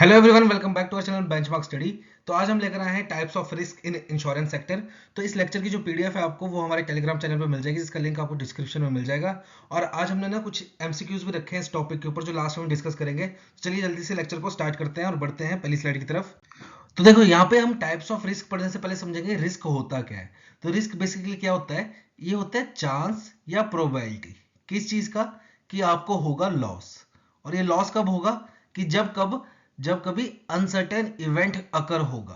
Hello everyone, welcome back to our channel Benchmark Study. तो आज हम लेकर आए हैं types of risk in insurance sector. तो इस लेक्चर की जो पीडीएफ है आपको वो हमारे टेलीग्राम चैनल पे मिल जाएगी, जिसका लिंक आपको डिस्क्रिप्शन में मिल जाएगा। और आज हमने ना कुछ एमसीक्यूज भी रखे हैं इस टॉपिक के ऊपर, जो लास्ट में डिस्कस करेंगे। तो चलिए जल्दी से लेक्चर को स्टार्ट करते हैं और बढ़ते हैं पहली स्लाइड की तरफ। तो देखो, यहाँ पे हम टाइप्स ऑफ रिस्क पढ़ने से पहले समझेंगे रिस्क होता क्या है। तो रिस्क बेसिकली क्या होता है? ये होता है चांस या प्रोबेबिलिटी किस चीज का, कि आपको होगा लॉस। और ये लॉस कब होगा? कि जब कभी अनसर्टेन इवेंट अकर होगा।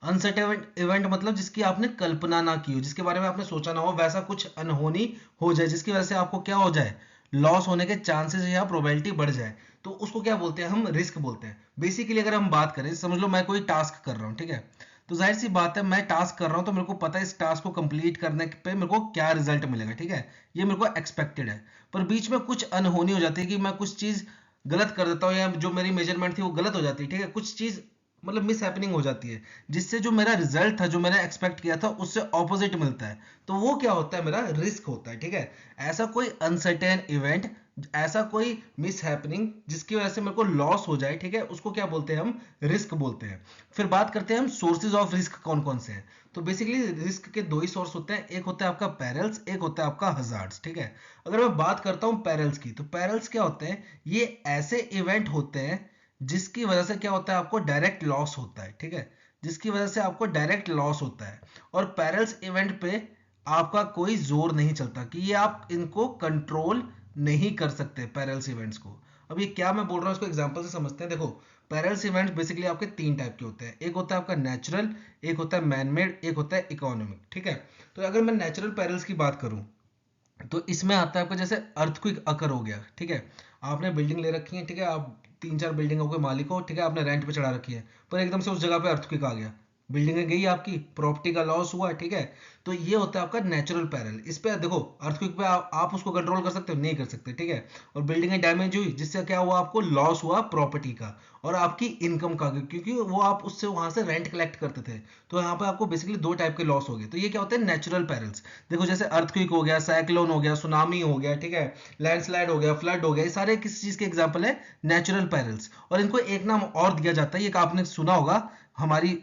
अनसर्टेन इवेंट मतलब जिसकी आपने कल्पना ना की हो, जिसके बारे में आपने सोचा ना हो, वैसा कुछ अनहोनी हो जाए जिसकी वजह से आपको क्या हो जाए, लॉस होने के चांसेस या प्रोबेबिलिटी बढ़ जाए। तो उसको क्या बोलते हैं? हम रिस्क बोलते हैं। बेसिकली अगर हम बात करें, समझ लो मैं कोई टास्क कर रहा हूँ, ठीक है। तो जाहिर सी बात है, मैं टास्क कर रहा हूँ तो मेरे को पता है इस टास्क को कंप्लीट करने पे मेरे को क्या रिजल्ट मिलेगा, ठीक है। ये मेरे को एक्सपेक्टेड है। पर बीच में कुछ अनहोनी हो जाती है कि मैं कुछ चीज गलत कर देता हूँ, या जो मेरी मेजरमेंट थी वो गलत हो जाती है, ठीक है। कुछ चीज मतलब मिस हैपनिंग हो जाती है, जिससे जो मेरा रिजल्ट था, जो मैंने एक्सपेक्ट किया था, उससे ऑपोजिट मिलता है। तो वो क्या होता है? मेरा रिस्क होता है, ठीक है। ऐसा कोई अनसर्टेन इवेंट, ऐसा कोई मिस हैपनिंग जिसकी वजह से मेरे को लॉस हो जाए, ठीक है, उसको क्या बोलते हैं? हम रिस्क बोलते हैं। फिर बात करते हैं हम सोर्सेज ऑफ रिस्क कौन कौन से हैं। तो बेसिकली रिस्क के दो ही सोर्स होते हैं, एक होता है आपका पेरल्स, एक होता है आपका हजार्ड्स, ठीक है। अगर मैं बात करता हूं पेरल्स की, तो पेरल्स क्या होते हैं? ये ऐसे इवेंट होते हैं जिसकी वजह से क्या होता है, आपको डायरेक्ट लॉस होता है, ठीक है। जिसकी वजह से आपको डायरेक्ट लॉस होता है। और पेरल्स इवेंट पे आपका कोई जोर नहीं चलता, कि ये आप इनको कंट्रोल नहीं कर सकते पेरल्स इवेंट्स को। अब ये क्या मैं बोल रहा हूँ, इसको एग्जांपल से समझते हैं। देखो, पेरल्स इवेंट बेसिकली आपके तीन टाइप के होते हैं। एक होता है आपका नेचुरल, एक होता है मैन मेड, एक होता है इकोनॉमिक, ठीक है। तो अगर मैं नेचुरल पेरल्स की बात करूं, तो इसमें आता है आपका जैसे अर्थक्वेक अकर हो गया, ठीक है। आपने बिल्डिंग ले रखी है, ठीक है, आप तीन चार बिल्डिंगों के मालिक हो, ठीक है, आपने रेंट पे चढ़ा रखी है। पर एकदम से उस जगह पे अर्थक्वेक आ गया, बिल्डिंग गई आपकी, प्रॉपर्टी का लॉस हुआ, ठीक है। तो ये होता है आपका नेचुरल पैरल। इस पे देखो, अर्थक्वेक पे आप उसको कंट्रोल कर सकते हो? नहीं कर सकते, ठीक है। और बिल्डिंग डैमेज हुई, जिससे क्या हुआ, आपको लॉस हुआ प्रॉपर्टी का और आपकी इनकम का, क्योंकि वो आप उससे वहां से रेंट कलेक्ट करते थे। तो यहाँ पे आपको बेसिकली दो टाइप के लॉस हो गए। तो ये क्या होते हैं? Natural parallels. देखो, जैसे अर्थक्वेक हो गया, साइक्लोन हो गया, सुनामी हो गया, ठीक है, लैंडस्लाइड हो गया, फ्लड हो गया, ये सारे किस चीज के एग्जांपल है? Natural parallels. और इनको एक नाम और दिया जाता है, ये आपने सुना होगा हमारी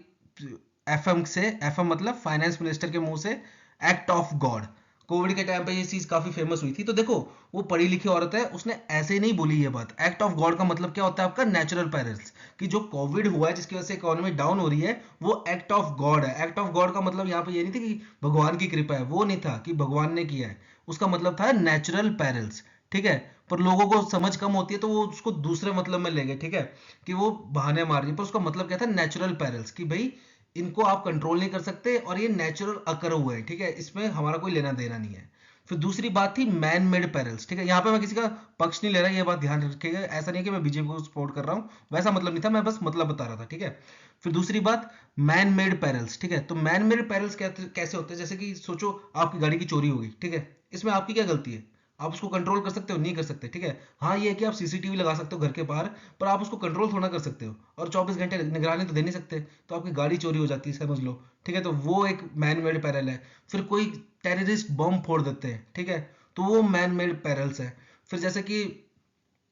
एफएम से, एफएम मतलब फाइनेंस मिनिस्टर के मुंह से, एक्ट ऑफ गॉड। कोविड के टाइम पे ये चीज काफी फेमस हुई थी। तो देखो, वो पढ़ी लिखी औरत है, उसने ऐसे ही नहीं बोली ये बात। एक्ट ऑफ गॉड का मतलब क्या होता है? आपका नेचुरल पैरल्स। कि जो कोविड हुआ है, जिसकी वजह से इकोनॉमी डाउन हो रही है, वो एक्ट ऑफ गॉड है। एक्ट ऑफ गॉड का मतलब यहाँ पे ये नहीं था कि भगवान की कृपा है, वो नहीं था कि भगवान ने किया है। उसका मतलब था नेचुरल पैरल्स, ठीक है। पर लोगों को समझ कम होती है, तो वो उसको दूसरे मतलब में ले गए, ठीक है, कि वो बहाने मार रही है। पर उसका मतलब क्या था? नेचुरल पैरल्स, कि भाई इनको आप कंट्रोल नहीं कर सकते और ये नेचुरल अकर हुए हैं, ठीक है, इसमें हमारा कोई लेना देना नहीं है। फिर दूसरी बात थी मैन मेड पेरल्स, ठीक है। यहाँ पे मैं किसी का पक्ष नहीं ले रहा, ये बात ध्यान रखिएगा। ऐसा नहीं है कि मैं बीजेपी को सपोर्ट कर रहा हूँ, वैसा मतलब नहीं था, मैं बस मतलब बता रहा था, ठीक है। फिर दूसरी बात, मैन मेड पेरल्स, ठीक है। तो मैन मेड पेरल्स कैसे होते हैं? जैसे कि सोचो आपकी गाड़ी की चोरी हो गई, ठीक है। इसमें आपकी क्या गलती है? आप उसको कंट्रोल कर सकते हो? नहीं कर सकते, ठीक है। हाँ, ये है कि आप सीसीटीवी लगा सकते हो घर के बाहर, पर आप उसको कंट्रोल थोड़ा कर सकते हो, और 24 घंटे निगरानी तो दे नहीं सकते। तो आपकी गाड़ी चोरी हो जाती है, समझ लो, ठीक है। तो वो एक मैन मेड पैरल है। फिर कोई टेररिस्ट बम फोड़ देते हैं, ठीक है, तो वो मैन मेड पैरल्स है। फिर जैसे कि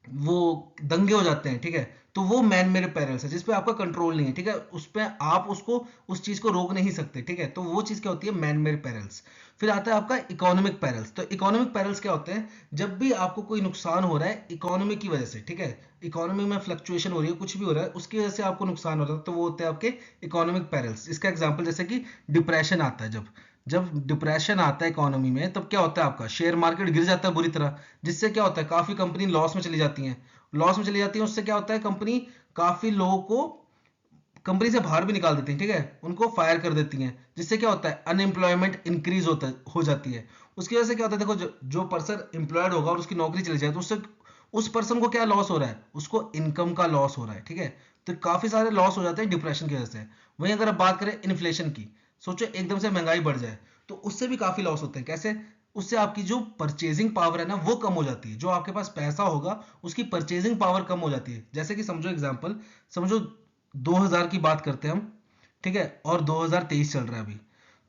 वो दंगे हो जाते हैं, ठीक है, तो वो मैन मेड पैरल्स है, जिसपे आपका कंट्रोल नहीं है, ठीक है, उस पे आप उसको उस चीज को रोक नहीं सकते, ठीक है। तो वो चीज क्या होती है? Man made parallels. फिर आता है आपका इकोनॉमिक पैरल्स। तो इकोनॉमिक पैरल्स क्या होते हैं? जब भी आपको कोई नुकसान हो रहा है इकोनॉमी की वजह से, ठीक है, इकोनॉमी में फ्लक्चुएशन हो रही है, कुछ भी हो रहा है, उसकी वजह से आपको नुकसान हो रहा है, तो वो होते हैं आपके इकोनॉमिक पैरल्स। इसका एग्जांपल जैसे कि डिप्रेशन आता है, जब जब डिप्रेशन आता है इकोनॉमी में, तब क्या होता है? आपका शेयर मार्केट गिर जाता है बुरी तरह, जिससे क्या होता है? काफी कंपनी लॉस में चली जाती हैं। लॉस में चली जाती है, उससे क्या होता है? कंपनी काफी लोगों को कंपनी से बाहर भी निकाल देती है, ठीक है, उनको फायर कर देती हैं, जिससे क्या होता है? अनएम्प्लॉयमेंट इंक्रीज हो जाती है। उसकी वजह से क्या होता है? देखो, जो पर्सन एम्प्लॉयड होगा और उसकी नौकरी चली जाए, तो उससे उस पर्सन को क्या लॉस हो रहा है? उसको इनकम का लॉस हो रहा है, ठीक है। तो काफी सारे लॉस हो जाते हैं डिप्रेशन की वजह से। वहीं अगर आप बात करें इन्फ्लेशन की, सोचो एकदम से महंगाई बढ़ जाए, तो उससे भी काफी लॉस होते हैं। कैसे? उससे आपकी जो परचेजिंग पावर है ना, वो कम हो जाती है। जो आपके पास पैसा होगा, उसकी परचेजिंग पावर कम हो जाती है। जैसे कि समझो एग्जांपल, समझो 2000 की बात करते हैं हम, ठीक है, और 2023 चल रहा है अभी।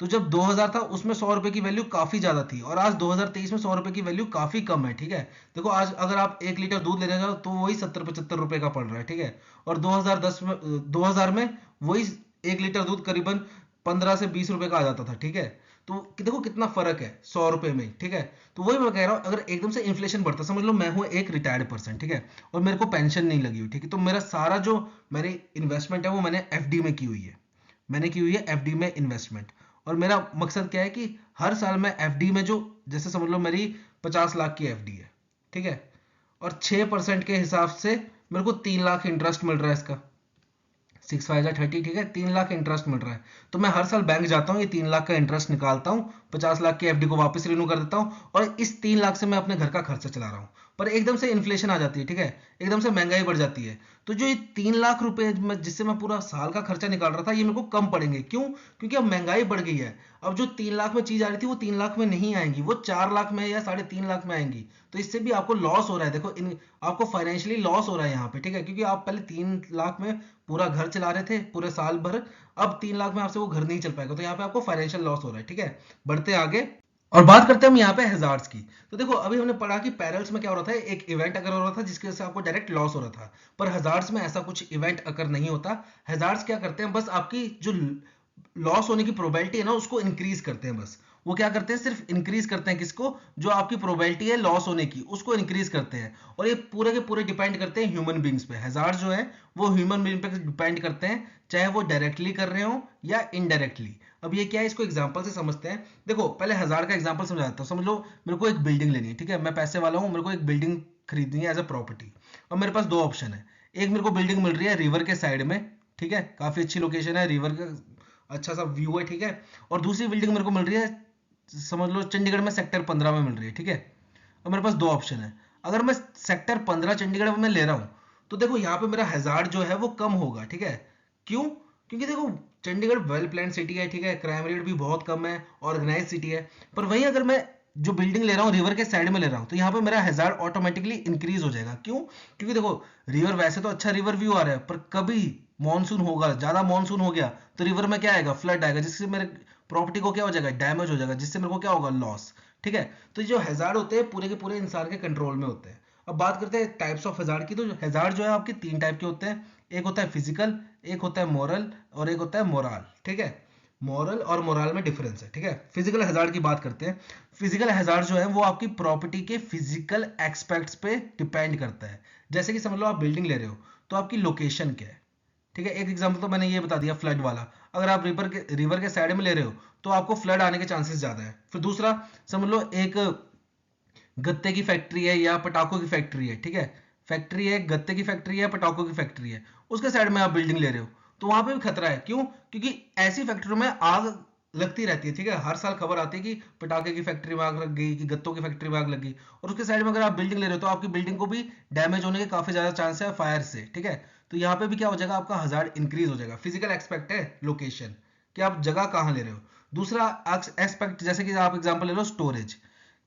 तो जब 2000 था उसमें 100 रुपए की वैल्यू काफी ज्यादा थी, और आज 2023 में 100 रुपए की वैल्यू काफी कम है, ठीक है। देखो आज अगर आप 1 लीटर दूध लेने जाओ तो वही 70-75 रुपए का पड़ रहा है, ठीक है। और 2000 में वही 1 लीटर दूध करीबन 15 से 20 रुपए का आ जाता था, ठीक है। तो देखो कितना फर्क है 100 रुपए में, ठीक है। तो वही मैं कह रहा हूँ, अगर एकदम से इन्फ्लेशन बढ़ता, समझ लो मैं हूँ एक रिटायर्ड पर्सन, ठीक है, और मेरे को पेंशन नहीं लगी हुई, ठीक है, तो मेरा सारा जो मेरी इन्वेस्टमेंट है वो मैंने एफडी में की हुई है, मैंने की हुई है एफडी में इन्वेस्टमेंट। और मेरा मकसद क्या है कि हर साल मैं एफडी में जो, जैसे समझ लो मेरी 50 लाख की एफडी है, ठीक है, और 6% के हिसाब से मेरे को 3 लाख इंटरेस्ट मिल रहा है इसका, 6 5 30, ठीक है, 3 लाख इंटरेस्ट मिल रहा है। तो मैं हर साल बैंक जाता हूँ, ये 3 लाख का इंटरेस्ट निकालता हूँ, 50 लाख की एफडी को वापस रिन्यू कर देता हूँ, और इस 3 लाख से मैं अपने घर का खर्चा चला रहा हूँ। पर एकदम से इन्फ्लेशन आ जाती है, ठीक है, एकदम से महंगाई बढ़ जाती है, तो जो ये 3 लाख रुपए जिससे मैं पूरा साल का खर्चा निकाल रहा था, ये मेरे को कम पड़ेंगे। क्यों? क्योंकि अब महंगाई बढ़ गई है। अब जो 3 लाख में चीज आ रही थी वो 3 लाख में नहीं आएंगी, वो 4 लाख में या 3.5 लाख में आएंगी। तो इससे भी आपको लॉस हो रहा है, देखो आपको फाइनेंशियली लॉस हो रहा है यहाँ पे, ठीक है, क्योंकि आप पहले 3 लाख में पूरा घर चला रहे थे पूरे साल भर, अब 3 लाख में आपसे वो घर नहीं चल पाएगा, तो यहाँ पे आपको फाइनेंशियल लॉस हो रहा है, ठीक है। बढ़ते आगे और बात करते हैं हम यहाँ पे हैजार्ड्स की। तो देखो अभी हमने पढ़ा कि पैरल्स में क्या हो रहा था, एक इवेंट अगर हो रहा था जिसकी वजह से आपको डायरेक्ट लॉस हो रहा था, पर हैजार्ड्स में ऐसा कुछ इवेंट अगर नहीं होता। हैजार्ड्स क्या करते हैं, बस आपकी जो लॉस होने की प्रोबेबिलिटी है ना उसको इंक्रीज करते हैं, बस वो क्या करते हैं, सिर्फ इंक्रीज करते हैं किसको, जो आपकी प्रोबेबिलिटी है लॉस होने की उसको इंक्रीज करते हैं। और ये पूरे के पूरे डिपेंड करते हैं ह्यूमन बींग्स पे, हैजार्ड जो है वो ह्यूमन बींग पे डिपेंड करते हैं, चाहे वो डायरेक्टली कर रहे हो या इनडायरेक्टली। अब ये क्या है, इसको एग्जांपल से समझते हैं। देखो पहले हैजार्ड का एग्जांपल समझाता हूँ। समझ लो मेरे को एक बिल्डिंग लेनी है, ठीक है, मैं पैसे वाला हूँ, मेरे को एक बिल्डिंग खरीदनी है एज अ प्रॉपर्टी। और मेरे पास दो ऑप्शन है, एक मेरे को बिल्डिंग मिल रही है रिवर के साइड में, ठीक है, काफी अच्छी लोकेशन है, रिवर का अच्छा सा व्यू है, ठीक है। और दूसरी बिल्डिंग मेरे को मिल रही है, समझ लो चंडीगढ़ में सेक्टर 15 में मिल रही है, ठीक है। और मेरे पास दो ऑप्शन है, अगर मैं सेक्टर 15 चंडीगढ़ में ले रहा हूँ तो देखो यहाँ पे मेरा हैजार्ड जो है वो कम होगा, ठीक है। क्यों? क्योंकि देखो चंडीगढ़ वेल प्लान सिटी है, ठीक है, क्राइम रेट भी बहुत कम है, ऑर्गेनाइज सिटी है। पर वहीं अगर मैं जो बिल्डिंग ले रहा हूँ रिवर के साइड में ले रहा हूँ तो यहाँ पे मेरा हैजार्ड ऑटोमेटिकली इंक्रीज हो जाएगा। क्यों? क्योंकि देखो रिवर वैसे तो अच्छा रिवर व्यू आ रहा है, पर कभी मॉनसून होगा, ज्यादा मॉनसून हो गया तो रिवर में क्या आएगा, फ्लड आएगा, जिससे मेरे प्रॉपर्टी को क्या हो जाएगा, डैमेज हो जाएगा, जिससे मेरे को क्या होगा, लॉस, ठीक है। तो जो हैजार्ड होते हैं पूरे के पूरे इंसान के कंट्रोल में होते हैं। अब बात करते हैं टाइप्स ऑफ हैजार्ड की। तो हैजार्ड जो है आपके 3 टाइप के होते हैं, एक होता है फिजिकल, एक होता है मोरल, और एक होता है मोराल, ठीक है। मॉरल और मोराल में डिफरेंस है, ठीक है। फिजिकल हैजार्ड की बात करते हैं। फिजिकल हैजार्ड जो है वो आपकी प्रॉपर्टी के फिजिकल एस्पेक्ट्स पे डिपेंड करता है। जैसे कि समझ लो आप बिल्डिंग ले रहे हो तो आपकी लोकेशन क्या है, ठीक है। एक एग्जांपल तो मैंने ये बता दिया फ्लड वाला, अगर आप रिवर के साइड में ले रहे हो तो आपको फ्लड आने के चांसेस ज्यादा है। फिर दूसरा समझ लो एक गत्ते की फैक्ट्री है या पटाखों की फैक्ट्री है, ठीक है, फैक्ट्री है, गत्ते की फैक्ट्री है, पटाखों की फैक्ट्री है, उसके साइड में आप बिल्डिंग ले रहे हो तो वहां पे भी खतरा है। क्यों? क्योंकि ऐसी फैक्ट्रियों में आग लगती रहती है, ठीक है, हर साल खबर आती है कि पटाखे की फैक्ट्री में आग लग गई, कि गत्तों की फैक्ट्री में आग लग गई। और उसके साइड में अगर आप बिल्डिंग ले रहे हो तो आपकी बिल्डिंग को भी डैमेज होने के काफी ज्यादा चांस है फायर से, ठीक है। तो यहाँ पे भी क्या हो जाएगा, आपका हजार्ड इंक्रीज हो जाएगा। फिजिकल एक्सपेक्ट है लोकेशन, कि आप जगह कहाँ ले रहे हो। दूसरा एस्पेक्ट, जैसे कि आप एग्जांपल ले लो स्टोरेज,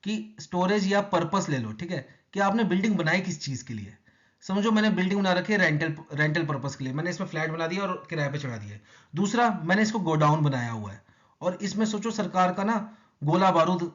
कि स्टोरेज या पर्पस ले लो, ठीक है, कि आपने बिल्डिंग बनाई किस चीज के लिए। समझो मैंने बिल्डिंग बना रखी है रेंटल पर्पस के लिए, मैंने इसमें फ्लैट बना दिया और किराए पे चढ़ा दिया। दूसरा मैंने इसको गोडाउन बनाया हुआ है, और इसमें सोचो सरकार का ना गोला बारूद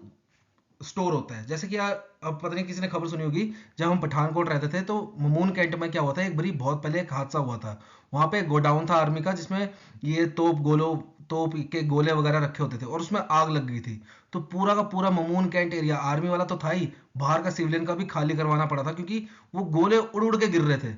स्टोर होता है। जैसे कि अब पता नहीं किसी ने खबर सुनी होगी, जब हम पठानकोट रहते थे तो ममून कैंट में क्या हुआ था, एक बड़ी बहुत पहले एक हादसा हुआ था। वहां पे एक गोडाउन था आर्मी का जिसमें ये तोप के गोले वगैरह रखे होते थे, और उसमें आग लग गई थी। तो पूरा का पूरा ममून कैंट एरिया आर्मी वाला तो था ही, बाहर का सिविलियन का भी खाली करवाना पड़ा था, क्योंकि वो गोले उड़ उड़ के गिर रहे थे।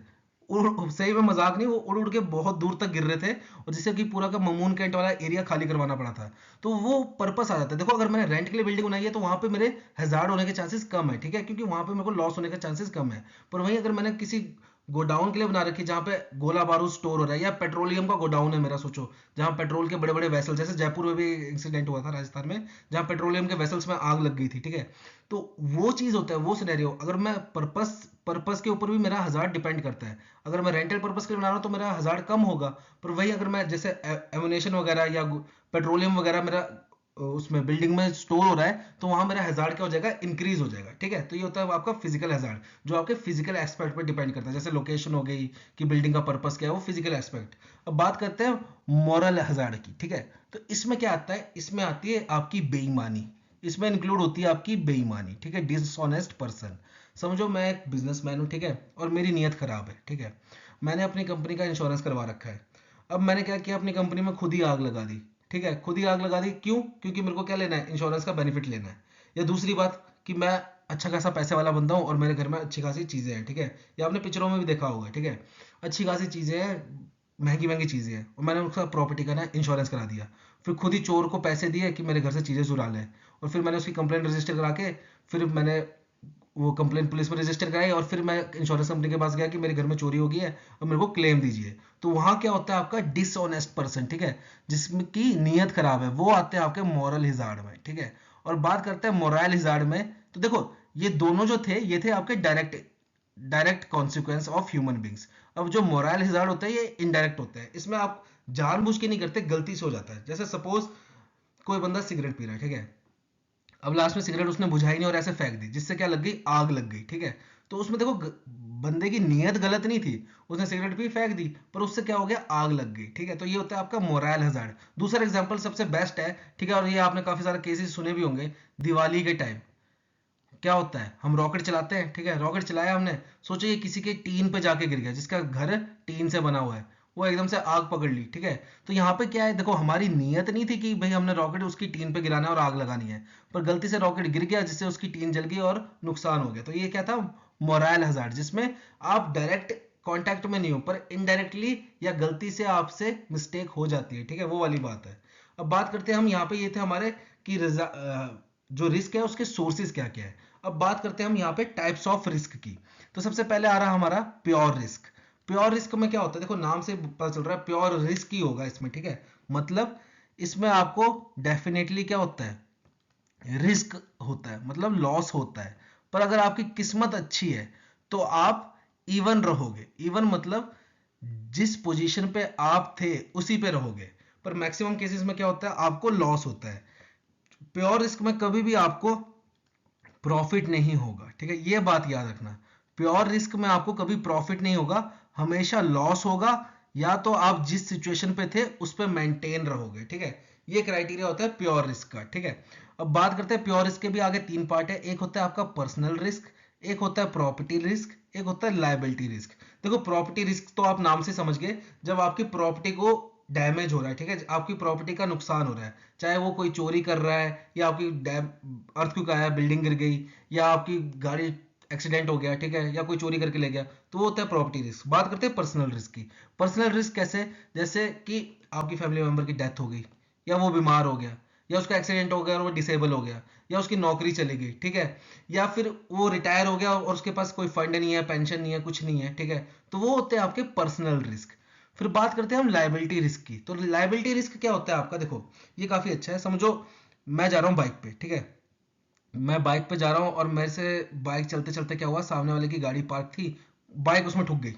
सही में मजाक नहीं, वो उड़ उड़ के बहुत दूर तक गिर रहे थे, और जिससे कि पूरा का ममून कैंट वाला एरिया खाली करवाना पड़ा था। तो वो पर्पस आ जाता है। देखो अगर मैंने रेंट के लिए बिल्डिंग बनाई है तो वहां पे मेरे हैजार्ड होने के चांसेस कम है, ठीक है, क्योंकि वहां पे मेरे को लॉस होने के चांसेस कम है। पर वहीं अगर मैंने किसी गोडाउन के लिए बना रखी जहां पे गोला बारूद स्टोर हो रहा है, या पेट्रोलियम का गोडाउन है मेरा, सोचो जहां पेट्रोल के बड़े बड़े वेसल, जैसे जयपुर में भी इंसिडेंट हुआ था राजस्थान में, जहां पेट्रोलियम के वेसल्स में आग लग गई थी, ठीक है। तो वो चीज होता है, वो सिनेरियो, अगर मैं पर्पस के ऊपर भी मेरा हजार्ड डिपेंड करता है। अगर मैं रेंटल पर्पस के लिए बना रहा हूँ तो मेरा हजार्ड कम होगा। पर वही अगर मैं जैसे एमुनेशन वगैरह या पेट्रोलियम वगैरह मेरा उसमें बिल्डिंग में स्टोर हो रहा है, तो वहां मेरा हैजार्ड क्या हो जाएगा, इंक्रीज हो जाएगा। ठीक है, तो ये होता है आपका फिजिकल हैजार्ड, जो आपके फिजिकल एस्पेक्ट पर डिपेंड करता है, जैसे लोकेशन हो गई कि बिल्डिंग का पर्पस क्या है, वो फिजिकल एस्पेक्ट। अब बात करते हैं मॉरल हैजार्ड की। ठीक है, तो इसमें क्या आता है, इसमें आती है आपकी बेईमानी, इसमें इंक्लूड होती है आपकी बेईमानी। ठीक है, डिसऑनेस्ट पर्सन। समझो मैं एक बिजनेसमैन हूँ, ठीक है, और मेरी नीयत खराब है। ठीक है, मैंने अपनी कंपनी का इंश्योरेंस करवा रखा है। अब मैंने क्या किया, अपनी कंपनी में खुद ही आग लगा दी। ठीक है, खुद ही आग लगा दी, क्यों? क्योंकि मेरे को क्या लेना है, इंश्योरेंस का बेनिफिट लेना है। या दूसरी बात कि मैं अच्छा खासा पैसे वाला बंदा हूँ और मेरे घर में अच्छी खासी चीजें हैं। ठीक है, या आपने पिक्चरों में भी देखा होगा। ठीक है, अच्छी खासी चीजें हैं, महंगी महंगी चीजें हैं, और मैंने उसका प्रॉपर्टी का ना इंश्योरेंस करा दिया। फिर खुद ही चोर को पैसे दिए कि मेरे घर से चीजें चुरा लें, और फिर मैंने उसकी कंप्लेंट रजिस्टर करा के, फिर मैंने वो कंप्लेंट पुलिस में रजिस्टर कराई, और फिर मैं इंश्योरेंस कंपनी के पास गया कि मेरे घर में चोरी हो गई है और मेरे को क्लेम दीजिए। तो वहां क्या होता है, आपका डिसऑनेस्ट पर्सन। ठीक है, जिसमें की नीयत खराब है, वो आते हैं आपके मॉरल हिजार्ड में। ठीक है, और बात करते हैं मोरल हिजार्ड में, तो देखो ये दोनों जो थे, ये थे आपके direct direct consequence of human beings. अब जो मोरल हिजार्ड होता है, ये इनडायरेक्ट होता है, इसमें आप जानबूझ के नहीं करते, गलती से हो जाता है। जैसे सपोज कोई बंदा सिगरेट पी रहा है। ठीक है, अब लास्ट में सिगरेट उसने बुझाई नहीं और ऐसे फेंक दी, जिससे क्या लग गई, आग लग गई। ठीक है, तो उसमें देखो बंदे की नीयत गलत नहीं थी, उसने सिगरेट पी फेंक दी, पर उससे क्या हो गया, आग लग गई। ठीक है, तो ये होता है आपका मोरल हजार्ड। दूसरा एग्जांपल सबसे बेस्ट है। ठीक है, और ये आपने काफी सारे केसेस सुने भी होंगे, दिवाली के टाइम क्या होता है, हम रॉकेट चलाते हैं। ठीक है, रॉकेट चलाया हमने, सोचो ये किसी के टीन पे जाके गिर गया, जिसका घर टीन से बना हुआ है, वो एकदम से आग पकड़ ली। ठीक है, तो यहाँ पे क्या है, देखो हमारी नीयत नहीं थी कि भाई हमने रॉकेट उसकी टीन पे गिराना है और आग लगानी है, पर गलती से रॉकेट गिर गया, जिससे उसकी टीन जल गई और नुकसान हो गया। तो ये क्या था, मोरल हजार्ड, जिसमें आप डायरेक्ट कांटेक्ट में नहीं हो, पर इनडायरेक्टली या गलती से आपसे मिस्टेक हो जाती है। ठीक है, वो वाली बात है। अब बात करते हैं हम, यहाँ पे ये थे हमारे कि जो रिस्क है उसके सोर्सेज क्या क्या है। अब बात करते हैं हम यहाँ पे टाइप्स ऑफ रिस्क की। तो सबसे पहले आ रहा हमारा प्योर रिस्क। प्योर रिस्क में क्या होता है, देखो नाम से पता चल रहा है प्योर रिस्क ही होगा इसमें। ठीक है, मतलब इसमें आपको डेफिनेटली क्या होता है, रिस्क होता है, मतलब लॉस होता है। पर अगर आपकी किस्मत अच्छी है तो आप इवन रहोगे। इवन मतलब जिस पोजीशन पे आप थे उसी पे रहोगे। पर मैक्सिमम केसेस में क्या होता है, आपको लॉस होता है। प्योर रिस्क में कभी भी आपको प्रॉफिट नहीं होगा। ठीक है, ये बात याद रखना, प्योर रिस्क में आपको कभी प्रॉफिट नहीं होगा, हमेशा लॉस होगा, या तो आप जिस सिचुएशन पे थे उस पे मेंटेन रहोगे। ठीक है, ये क्राइटेरिया होता है प्योर रिस्क का। ठीक है, अब बात करते हैं प्योर रिस्क के भी आगे तीन पार्ट है। एक होता है आपका पर्सनल रिस्क, एक होता है प्रॉपर्टी रिस्क, एक होता है लायबिलिटी रिस्क। देखो प्रॉपर्टी रिस्क तो आप नाम से समझ गए, जब आपकी प्रॉपर्टी को डैमेज हो रहा है। ठीक है, आपकी प्रॉपर्टी का नुकसान हो रहा है, चाहे वो कोई चोरी कर रहा है, या आपकी अर्थक्वेक आया, बिल्डिंग गिर गई, या आपकी गाड़ी एक्सीडेंट हो गया। ठीक है, या कोई चोरी करके ले गया, तो वो होता है प्रॉपर्टी रिस्क। बात करते हैं पर्सनल रिस्क की। पर्सनल रिस्क कैसे, जैसे कि आपकी फैमिली मेंबर की डेथ हो गई, या वो बीमार हो गया, या उसका एक्सीडेंट हो गया और वो डिसेबल हो गया, या उसकी नौकरी चली गई। ठीक है, या फिर वो रिटायर हो गया और उसके पास कोई फंड नहीं है, पेंशन नहीं है, कुछ नहीं है। ठीक है, तो वो होते हैं आपके पर्सनल रिस्क। फिर बात करते हैं हम लाइबिलिटी रिस्क की। तो लाइबिलिटी रिस्क क्या होता है आपका, देखो ये काफी अच्छा है। समझो मैं जा रहा हूँ बाइक पे। ठीक है, मैं बाइक पे जा रहा हूँ और मेरे से बाइक चलते चलते क्या हुआ, सामने वाले की गाड़ी पार्क थी, बाइक उसमें ठुक गई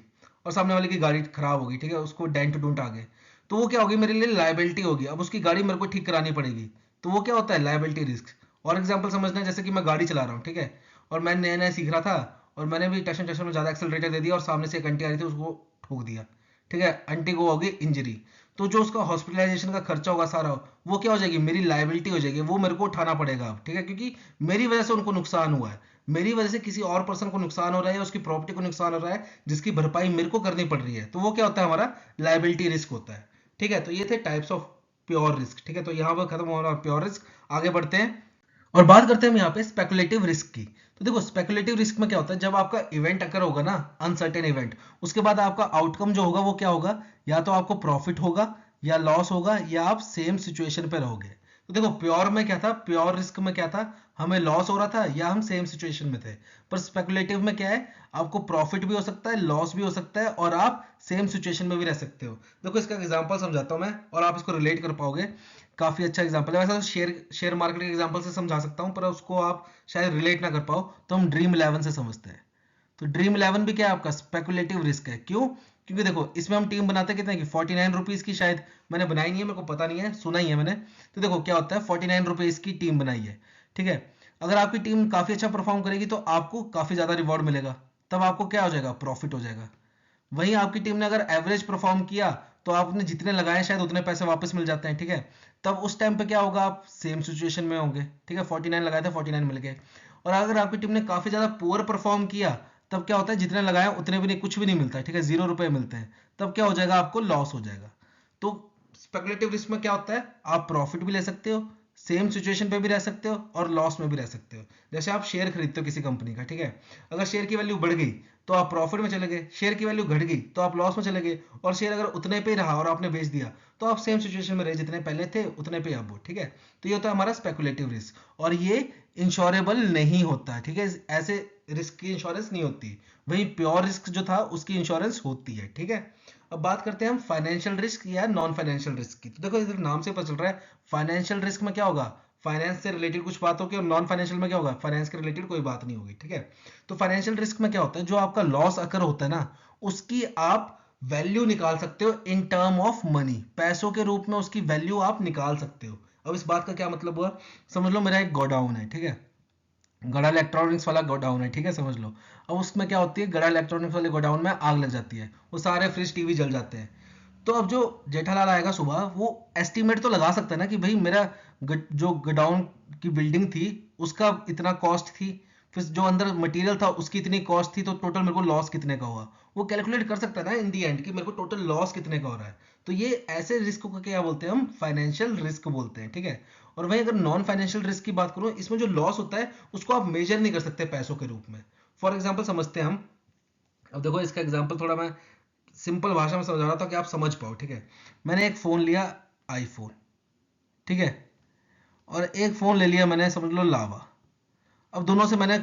और सामने वाले की गाड़ी खराब हो गई। ठीक है, उसको डेंट डूंट आ गए, तो वो क्या होगी, मेरे लिए लाइबिलिटी होगी। अब उसकी गाड़ी मेरे को ठीक करानी पड़ेगी, तो वो क्या होता है, लाइबिलिटी रिस्क। और एग्जाम्पल समझना है, जैसे कि मैं गाड़ी चला रहा हूँ। ठीक है, और मैं नया नया सीख रहा था, और मैंने भी टेंशन टेंशन में ज्यादा एक्सेलरेटर दे दिया और सामने से एक आंटी आ रही थी, उसको ठोक दिया। ठीक है, आंटी को होगी इंजरी, तो जो उसका हॉस्पिटलाइजेशन का खर्चा होगा सारा, वो क्या हो जाएगी, मेरी लाइबिलिटी हो जाएगी, वो मेरे को उठाना पड़ेगा अब। ठीक है, क्योंकि मेरी वजह से उनको नुकसान हुआ है, मेरी वजह से किसी और पर्सन को नुकसान हो रहा है, या उसकी प्रॉपर्टी को नुकसान हो रहा है, जिसकी भरपाई मेरे को करनी पड़ रही है, तो वो क्या होता है, हमारा लाइबिलिटी रिस्क होता है। ठीक है, तो ये थे टाइप्स ऑफ प्योर रिस्क। ठीक है, तो यहाँ पर खत्म हो रहा है प्योर रिस्क, आगे बढ़ते हैं और बात करते हैं हम यहाँ पे स्पेकुलेटिव रिस्क की। तो देखो स्पेकुलेटिव रिस्क में क्या होता है, जब आपका इवेंट अकर होगा ना, अनसर्टेन इवेंट, उसके बाद आपका आउटकम जो होगा वो क्या होगा, या तो आपको प्रॉफिट होगा, या लॉस होगा, या आप सेम सिचुएशन पे रहोगे। तो देखो प्योर में क्या था, प्योर रिस्क में क्या था, हमें लॉस हो रहा था या हम सेम सिचुएशन में थे। पर स्पेकुलेटिव में क्या है, आपको प्रॉफिट भी हो सकता है, लॉस भी हो सकता है, और आप सेम सिचुएशन में भी रह सकते हो। देखो इसका एग्जांपल समझाता हूं मैं, और आप इसको रिलेट कर पाओगे। काफी अच्छा एग्जांपल है, वैसे तो शेयर शेयर मार्केट के एग्जांपल से समझा सकता हूं, पर उसको आप शायद रिलेट ना कर पाओ, तो हम ड्रीम इलेवन से समझते हैं। तो ड्रीम इलेवन भी क्या है, आपका स्पेकुलेटिव रिस्क है। क्यों? क्योंकि देखो इसमें हम टीम बनाते कितने की 49 रुपीज की, शायद मैंने बनाई नहीं है, मेरे को पता नहीं है, सुना ही है मैंने। तो देखो क्या होता है, 49 रुपीज की टीम बनाई है, ठीक है। अगर आपकी टीम काफी अच्छा परफॉर्म करेगी तो आपको काफी ज्यादा रिवॉर्ड मिलेगा, तब आपको क्या हो जाएगा, प्रॉफिट हो जाएगा। वहीं आपकी टीम ने अगर एवरेज परफॉर्म किया तो आपने जितने लगाए शायद उतने पैसे वापस मिल जाते हैं, ठीक है। तब उस टाइम पे क्या होगा, आप सेम सिचुएशन में होंगे, ठीक है, 49 लगाए थे 49 मिल गए। और अगर आपकी टीम ने काफी ज्यादा पुअर परफॉर्म किया, तब क्या होता है, जितने लगाए उतने भी नहीं, कुछ भी नहीं मिलता है, ठीक है, 0 रुपए मिलते हैं। तब क्या हो जाएगा, आपको लॉस हो जाएगा। तो स्पेकुलेटिव रिस्क में क्या होता है, आप प्रॉफिट भी ले सकते हो, सेम सिचुएशन पे भी रह सकते हो और लॉस में भी रह सकते हो। जैसे आप शेयर खरीदते हो किसी कंपनी का, ठीक है, अगर शेयर की वैल्यू बढ़ गई तो आप प्रॉफिट में चले गए, शेयर की वैल्यू घट गई तो आप लॉस में चले गए, और शेयर अगर उतने पे ही रहा और आपने बेच दिया तो आप सेम सिचुएशन में रहे, जितने पहले थे उतने पे आप हो, ठीक है। तो ये होता है हमारा स्पेकुलेटिव रिस्क, और ये इंश्योरेबल नहीं होता है, ठीक है, ऐसे रिस्क की इंश्योरेंस नहीं होती। वही प्योर रिस्क जो था उसकी इंश्योरेंस होती है, ठीक है। अब बात करते हैं हम फाइनेंशियल रिस्क या नॉन फाइनेंशियल रिस्क की। तो देखो इधर नाम से पता चल रहा है, फाइनेंशियल रिस्क में क्या होगा, फाइनेंस से रिलेटेड कुछ बात होगी, और नॉन फाइनेंशियल में क्या होगा, फाइनेंस के रिलेटेड कोई बात नहीं होगी, ठीक है। तो फाइनेंशियल रिस्क में क्या होता है, जो आपका लॉस अकर होता है ना, उसकी आप वैल्यू निकाल सकते हो इन टर्म ऑफ मनी, पैसों के रूप में उसकी वैल्यू आप निकाल सकते हो। अब इस बात का क्या मतलब हुआ, समझ लो मेरा एक गोडाउन है, ठीक है, गड़ा इलेक्ट्रॉनिक्स वाला गोडाउन है, ठीक है, समझ लो। अब उसमें क्या होती है, गड़ा इलेक्ट्रॉनिक्स वाले गोडाउन में आग लग जाती है, वो सारे फ्रिज टीवी जल जाते हैं। तो अब जो जेठालाल आएगा सुबह, वो एस्टिमेट तो लगा सकता है ना कि भाई मेरा जो गोडाउन की बिल्डिंग थी उसका इतना कॉस्ट थी, फिर जो अंदर मटेरियल था उसकी इतनी कॉस्ट थी, तो टोटल मेरे को लॉस कितने का हुआ, वो कैलकुलेट कर सकता है ना इन दी एंड कि मेरे को टोटल लॉस कितने का हो रहा है। तो ये ऐसे रिस्क को क्या बोलते हैं, हम फाइनेंशियल रिस्क बोलते हैं, ठीक है। और वहीं अगर नॉन फाइनेंशियल रिस्क की बात करूं, इसमें जो लॉस होता है उसको आप मेजर नहीं कर सकते पैसों के रूप में। फॉर एग्जाम्पल समझते हैं हम, अब देखो इसका एग्जाम्पल थोड़ा मैं सिंपल भाषा में समझा रहा था कि आप समझ पाओ, ठीक है। मैंने एक फोन लिया, आईफोन, ठीक है, और एक फोन ले लिया मैंने, समझ लो लावा। अब दोनों से मैंने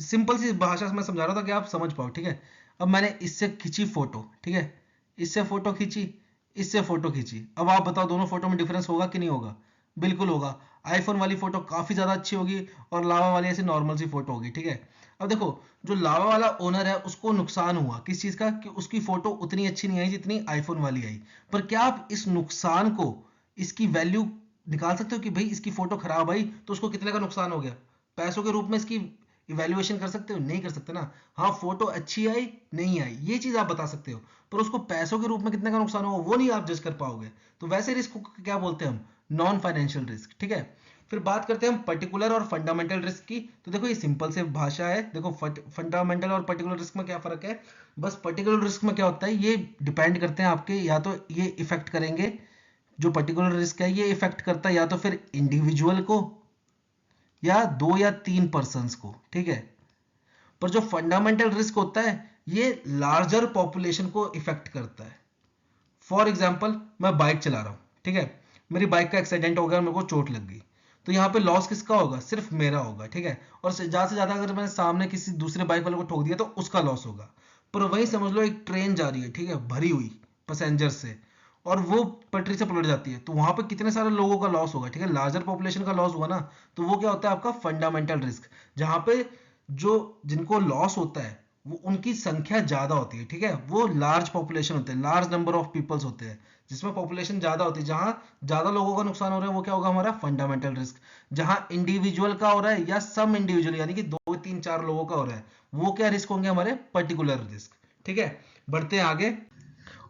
सिंपल सी भाषा से मैं समझा रहा था कि आप समझ पाओ, ठीक है। अब मैंने इससे खींची फोटो, ठीक है, इससे फोटो खींची, इससे फोटो खींची। अब आप बताओ दोनों फोटो में डिफरेंस होगा कि नहीं होगा, बिल्कुल होगा। आईफोन वाली फोटो काफी ज्यादा अच्छी होगी और लावा वाली ऐसी नॉर्मल सी फोटो होगी, ठीक है। अब देखो जो लावा वाला ओनर है उसको नुकसान हुआ किस चीज का, कि उसकी फोटो उतनी अच्छी नहीं आई जितनी आईफोन वाली आई। पर क्या आप इस नुकसान को, इसकी वैल्यू निकाल सकते हो कि भाई इसकी फोटो खराब आई तो उसको कितने का नुकसान हो गया, पैसों के रूप में इसकी इवैल्यूएशन कर सकते हो, नहीं कर सकते ना। हाँ फोटो अच्छी आई नहीं आई ये चीज आप बता सकते हो, पर उसको पैसों के रूप में कितने का नुकसान होगा वो नहीं आप जज कर पाओगे। तो वैसे रिस्क को क्या बोलते हैं हम, नॉन फाइनेंशियल रिस्क, ठीक है। फिर बात करते हैं हम पर्टिकुलर और फंडामेंटल रिस्क की। तो देखो ये सिंपल से भाषा है, देखो फंडामेंटल और पर्टिकुलर रिस्क में क्या फर्क है, बस पर्टिकुलर रिस्क में क्या होता है, ये डिपेंड करते हैं आपके, या तो ये इफेक्ट करेंगे, जो पर्टिकुलर रिस्क है ये इफेक्ट करता है या तो फिर इंडिविजुअल को या 2 या 3 पर्सन्स को, ठीक है। पर जो फंडामेंटल रिस्क होता है ये लार्जर पॉपुलेशन को इफेक्ट करता है। फॉर एग्जाम्पल मैं बाइक चला रहा हूँ, ठीक है, मेरी बाइक का एक्सीडेंट हो गया, मेरे को चोट लग गई, तो यहाँ पे लॉस किसका होगा, सिर्फ मेरा होगा, ठीक है। और ज्यादा से ज्यादा अगर मैंने सामने किसी दूसरे बाइक वाले को ठोक दिया तो उसका लॉस होगा। पर वही समझ लो एक ट्रेन जा रही है, ठीक है, भरी हुई पैसेंजर से, और वो पटरी से पलट जाती है, तो वहां पे कितने सारे लोगों का लॉस होगा, ठीक है, लार्जर पॉपुलेशन का लॉस हुआ ना। तो वो क्या होता है आपका फंडामेंटल रिस्क, जहां पे जो जिनको लॉस होता है वो उनकी संख्या ज्यादा होती है, ठीक है, वो लार्ज पॉपुलेशन होते हैं, लार्ज नंबर ऑफ पीपल्स होते हैं, जिसमें पॉपुलेशन ज्यादा होती है, जहां ज्यादा लोगों का नुकसान हो रहा है वो क्या होगा हमारा फंडामेंटल रिस्क। जहां इंडिविजुअल का हो रहा है या सम इंडिविजुअल यानी कि 2 3 4 लोगों का हो रहा है, वो क्या रिस्क होंगे हमारे पर्टिकुलर रिस्क, ठीक है। बढ़ते हैं आगे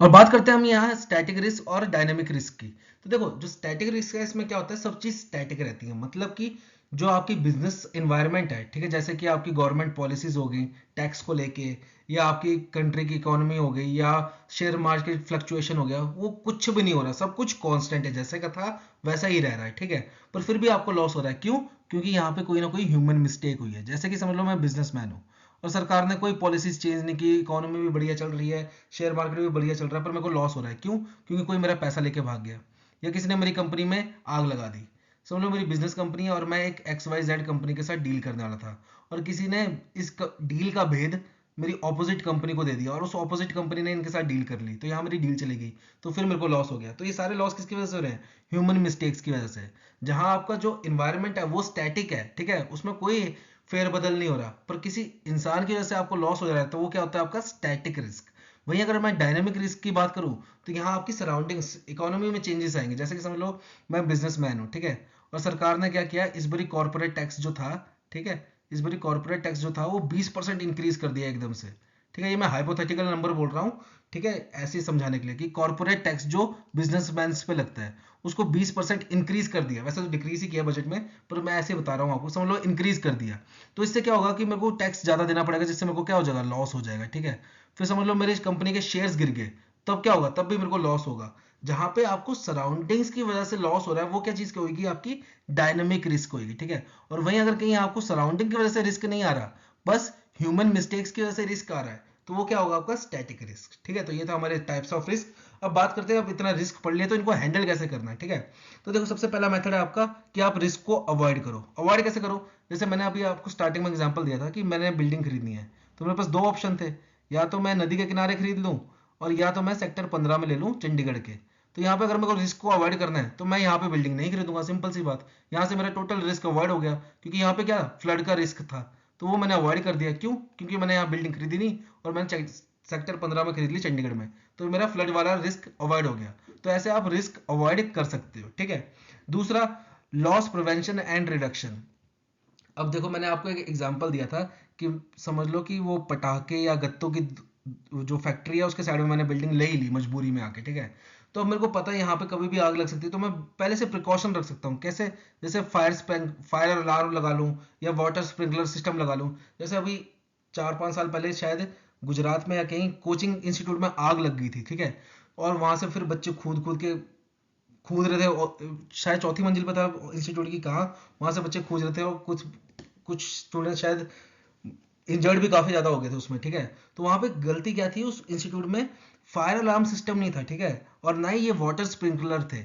और बात करते हैं हम यहाँ स्टैटिक रिस्क और डायनेमिक रिस्क की। तो देखो जो स्टैटिक रिस्क है इसमें क्या होता है, सब चीज स्टैटिक रहती है, मतलब कि जो आपकी बिजनेस एनवायरनमेंट है, ठीक है, जैसे कि आपकी गवर्नमेंट पॉलिसीज हो गई टैक्स को लेके, या आपकी कंट्री की इकोनॉमी हो गई, या शेयर मार्केट फ्लक्चुएशन हो गया, वो कुछ भी नहीं हो रहा, सब कुछ कांस्टेंट है, जैसे का था वैसा ही रह रहा है, ठीक है। पर फिर भी आपको लॉस हो रहा है, क्यों, क्योंकि यहाँ पे कोई ना कोई ह्यूमन मिस्टेक हुई है। जैसे कि समझ लो मैं बिजनेसमैन हूँ और सरकार ने कोई पॉलिसीज चेंज नहीं की, इकोनॉमी भी बढ़िया चल रही है, शेयर मार्केट भी बढ़िया चल रहा है, पर मेरे को लॉस हो रहा है, क्यों, क्योंकि कोई मेरा पैसा लेके भाग गया, या किसी ने मेरी कंपनी में आग लगा दी। समझ लो मेरी बिजनेस कंपनी है और मैं एक XYZ कंपनी के साथ डील करने वाला था, और किसी ने इस डील का भेद मेरी ऑपोजिट कंपनी को दे दिया, और उस ऑपोजिट कंपनी ने इनके साथ डील कर ली, तो यहाँ मेरी डील चली गई, तो फिर मेरे को लॉस हो गया। तो ये सारे लॉस किसकी वजह से हो रहे हैं, ह्यूमन मिस्टेक्स की वजह से। जहां आपका जो इन्वायरमेंट है वो स्टैटिक है, ठीक है, उसमें कोई फेरबदल नहीं हो रहा, पर किसी इंसान की वजह से आपको लॉस हो रहा है, तो वो क्या होता है आपका स्टैटिक रिस्क। वहीं अगर मैं डायनेमिक रिस्क की बात करूं तो यहाँ आपकी सराउंडिंग्स इकोनॉमी में चेंजेस आएंगे। जैसे कि समझ लो मैं बिजनेसमैन हूँ, ठीक है, और सरकार ने क्या किया, इस बारी कॉर्पोरेट टैक्स जो था, ठीक है, इस बारी कॉर्पोरेट टैक्स जो था वो 20% इंक्रीज कर दिया एकदम से, ठीक है, ये मैं हाइपोथेटिकल नंबर बोल रहा हूँ, ठीक है, ऐसे ही समझाने के लिए कि कॉर्पोरेट टैक्स जो बिजनेसमैन पे लगता है उसको 20% इंक्रीज कर दिया। वैसे तो डिक्रीज ही किया बजट में, पर मैं ऐसे बता रहा हूँ आपको, समझ लो इंक्रीज कर दिया। तो इससे क्या होगा कि मेरे को टैक्स ज्यादा देना पड़ेगा, जिससे मेरे को क्या हो जाएगा, लॉस हो जाएगा, ठीक है। फिर समझ लो मेरी कंपनी के शेयर्स गिर गए, तब क्या होगा, तब भी मेरे को लॉस होगा। जहां पे आपको सराउंडिंग्स की वजह से लॉस हो रहा है वो क्या चीज होगी, आपकी डायनेमिक रिस्क होगी, ठीक है। और वहीं अगर कहीं आपको सराउंडिंग की वजह से रिस्क नहीं आ रहा, बस ह्यूमन मिस्टेक्स की वजह से रिस्क आ रहा है, तो वो क्या होगा, आपका स्टैटिक रिस्क, ठीक है। तो ये था हमारे टाइप्स ऑफ रिस्क। अब बात करते हैं, अब इतना रिस्क पढ़ लिया तो इनको हैंडल कैसे करना है, ठीक है। तो देखो सबसे पहला मेथड है आपका कि आप रिस्क को अवॉइड करो। अवॉइड कैसे करो, जैसे मैंने अभी आपको स्टार्टिंग में एग्जांपल दिया था कि मैंने बिल्डिंग खरीदनी है, तो मेरे पास दो ऑप्शन थे, या तो मैं नदी के किनारे खरीद लूं, और या तो मैं सेक्टर 15 में ले लूं चंडीगढ़ के। तो यहाँ पे अगर मेरे को रिस्क को अवॉइड करना है तो मैं यहाँ पे बिल्डिंग नहीं खरीदूंगा, सिंपल सी बात। यहाँ से मेरा टोटल रिस्क अवॉइड हो गया, क्योंकि यहाँ पे क्या, फ्लड का रिस्क था, तो वो मैंने अवॉइड कर दिया। क्यों, क्योंकि मैंने यहाँ बिल्डिंग खरीदी नहीं और मैंने सेक्टर 15 में खरीद ली चंडीगढ़ में, तो मेरा फ्लड वाला रिस्क अवॉइड हो गया। तो ऐसे आप रिस्क अवॉइड कर सकते हो, ठीक है। दूसरा, लॉस प्रिवेंशन एंड रिडक्शन। अब देखो मैंने आपको एक एग्जांपल दिया था कि समझ लो कि वो पटाखे या गत्तों की जो फैक्ट्री है उसके साइड में मैंने बिल्डिंग ले ही ली मजबूरी में आके, ठीक है। तो अब मेरे को पता है यहाँ पे कभी भी आग लग सकती है, तो मैं पहले से प्रिकॉशन रख सकता हूँ। कैसे, जैसे फायर अलार्म लगा लूँ, या वाटर स्प्रिंकलर सिस्टम लगा लूँ। जैसे अभी 4-5 साल पहले शायद गुजरात में या कहीं कोचिंग इंस्टीट्यूट में आग लग गई थी, ठीक है, और वहां से फिर बच्चे कूद कूद के कूद रहे थे, शायद चौथी मंजिल पर था इंस्टीट्यूट की, कहाँ, वहां से बच्चे कूद रहे थे, और कुछ कुछ स्टूडेंट शायद इंजर्ड भी काफी ज्यादा हो गए थे उसमें, ठीक है। तो वहां पे गलती क्या थी, उस इंस्टीट्यूट में फायर अलार्म सिस्टम नहीं था, ठीक है, और ना ही ये वाटर स्प्रिंकलर थे।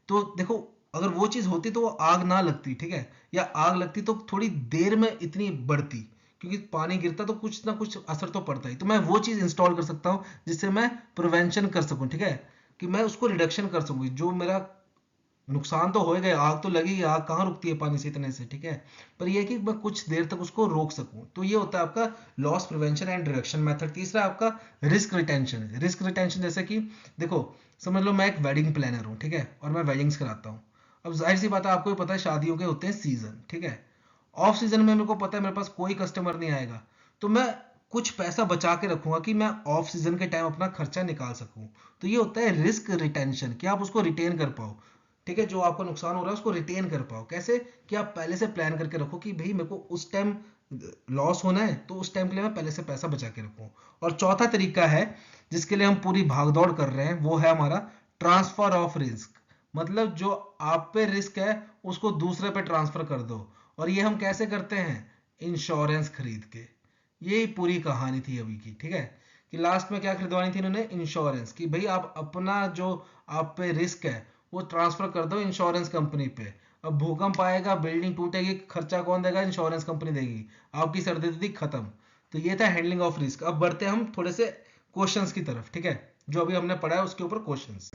तो देखो अगर वो चीज होती तो वो आग ना लगती, ठीक है, या आग लगती तो थोड़ी देर में इतनी बढ़ती, क्योंकि पानी गिरता तो कुछ ना कुछ असर तो पड़ता ही। तो मैं वो चीज इंस्टॉल कर सकता हूँ जिससे मैं प्रिवेंशन कर सकूं, ठीक है, कि मैं उसको रिडक्शन कर सकूं। जो मेरा नुकसान तो हो गया, आग तो लगी, आग कहाँ रुकती है पानी से इतने से, ठीक है, पर यह कि मैं कुछ देर तक उसको रोक सकूं। तो ये होता है आपका loss prevention and reduction method. तीसरा आपका रिस्क रिटेंशन। रिस्क रिटेंशन जैसे कि देखो समझ लो मैं एक वेडिंग प्लानर हूं, ठीक है, और मैं वेडिंग्स कराता हूं। अब जाहिर सी बात है, आपको भी पता है शादियों के होते हैं सीजन, ठीक है। ऑफ सीजन में मेरे को पता है मेरे पास कोई कस्टमर नहीं आएगा, तो मैं कुछ पैसा बचा के रखूंगा कि मैं ऑफ सीजन के टाइम अपना खर्चा निकाल सकूं। तो ये होता है रिस्क रिटेंशन, कि आप उसको रिटेन कर पाओ, ठीक है, जो आपको नुकसान हो रहा है उसको रिटेन कर पाओ। कैसे, कि आप पहले से प्लान करके रखो कि भाई मेरे को उस टाइम लॉस होना है, तो उस टाइम के लिए मैं पहले से पैसा बचा के रखूं। और चौथा तरीका है जिसके लिए हम पूरी भागदौड़ कर रहे हैं, वो है हमारा ट्रांसफर ऑफ रिस्क। मतलब जो आप पे रिस्क है उसको दूसरे पे ट्रांसफर कर दो। और ये हम कैसे करते हैं, इंश्योरेंस खरीद के। ये पूरी कहानी थी अभी की, ठीक है, कि लास्ट में क्या खरीदवानी थी इन्होंने, इंश्योरेंस, कि भाई आप अपना जो आप पे रिस्क है वो ट्रांसफर कर दो इंश्योरेंस कंपनी पे। अब भूकंप आएगा, बिल्डिंग टूटेगी, खर्चा कौन देगा, इंश्योरेंस कंपनी देगी, आपकी सर्दी खत्म। तो ये था हैंडलिंग ऑफ रिस्क। अब बढ़ते हैं हम थोड़े से क्वेश्चंस की तरफ, ठीक है, जो अभी हमने पढ़ा है उसके ऊपर क्वेश्चंस।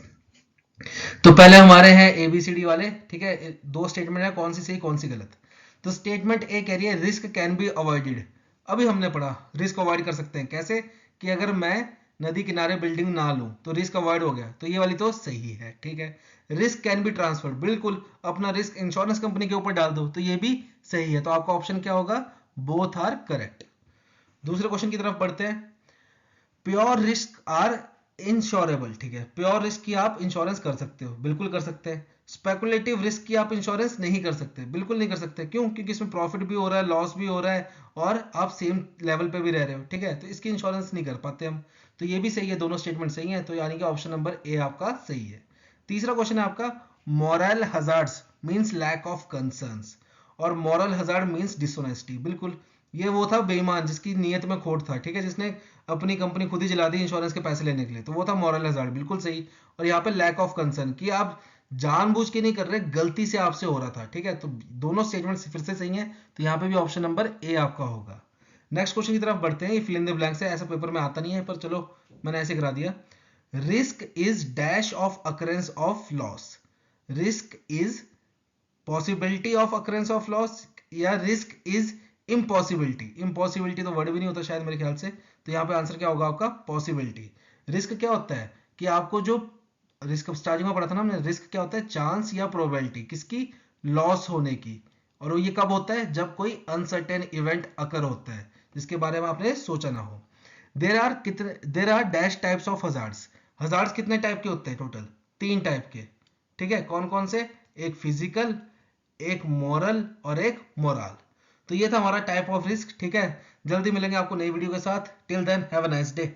तो पहले हमारे हैं एबीसीडी वाले, ठीक है, दो स्टेटमेंट है, कौन सी सही कौन सी गलत। तो स्टेटमेंट ए कह रही है रिस्क कैन बी अवॉइडेड। अभी हमने पढ़ा रिस्क अवॉइड कर सकते हैं कैसे, कि अगर मैं नदी किनारे बिल्डिंग ना लूं तो रिस्क अवॉइड हो गया, तो ये वाली तो सही है, ठीक है। रिस्क कैन बी ट्रांसफर्ड, बिल्कुल अपना रिस्क इंश्योरेंस कंपनी के ऊपर डाल दो, तो ये भी सही है। तो आपका ऑप्शन क्या होगा, बोथ आर करेक्ट। दूसरे क्वेश्चन की तरफ बढ़ते हैं। प्योर रिस्क आर इंश्योरेबल, ठीक है, प्योर रिस्क की आप इंश्योरेंस कर सकते हो, बिल्कुल कर सकते हैं। स्पेकुलेटिव रिस्क की आप इंश्योरेंस नहीं कर सकते, बिल्कुल नहीं कर सकते। क्यों, क्योंकि इसमें प्रॉफिट भी हो रहा है, लॉस भी हो रहा है, और आप सेम लेवल पे भी रह रहे हो, ठीक है, तो इसकी इंश्योरेंस नहीं कर पाते हम। तो ये भी सही है, दोनों स्टेटमेंट सही है, तो यानी कि ऑप्शन नंबर ए आपका सही है। तीसरा क्वेश्चन है आपका, moral hazards means lack of concerns, और मॉरल हजार्ड मींस डिसऑनेस्टी। बिल्कुल ये वो था बेईमान जिसकी नीयत में खोट था, ठीक है, जिसने अपनी कंपनी खुद ही जला दी इंश्योरेंस के पैसे लेने के लिए, तो वो था मॉरल हजार्ड, बिल्कुल सही। और यहाँ पे लैक ऑफ कंसर्न, कि आप जानबूझ के नहीं कर रहे, गलती से आपसे हो रहा था, ठीक है, तो दोनों स्टेटमेंट फिर से सही है, तो यहाँ पे भी ऑप्शन नंबर ए आपका होगा। नेक्स्ट क्वेश्चन की तरफ बढ़ते हैं। ये फिल इन द ब्लैंक्स है, ऐसा पेपर में आता नहीं है, पर चलो मैंने ऐसे करा दिया। Risk is dash of occurrence of loss. Risk is possibility of occurrence of loss, या रिस्क इज इम्पॉसिबिलिटी। इम्पॉसिबिलिटी तो वर्ड भी नहीं होता शायद मेरे ख्याल से, तो यहाँ पे आंसर क्या होगा आपका, पॉसिबिलिटी। रिस्क क्या होता है कि आपको जो रिस्क स्टार्टिंग में पढ़ा था ना हमने, रिस्क क्या होता है, चांस या प्रोबेबिलिटी किसकी, लॉस होने की। और वो ये कब होता है, जब कोई अनसर्टेन इवेंट अकर होता है जिसके बारे में आपने सोचा ना हो। There are dash types of hazards. Hazards कितने टाइप के होते हैं टोटल, 3 टाइप के। ठीक है, कौन कौन से, एक फिजिकल, एक मॉरल और एक मोरल। तो ये था हमारा टाइप ऑफ रिस्क। ठीक है, जल्दी मिलेंगे आपको नई वीडियो के साथ। Till then have a nice day.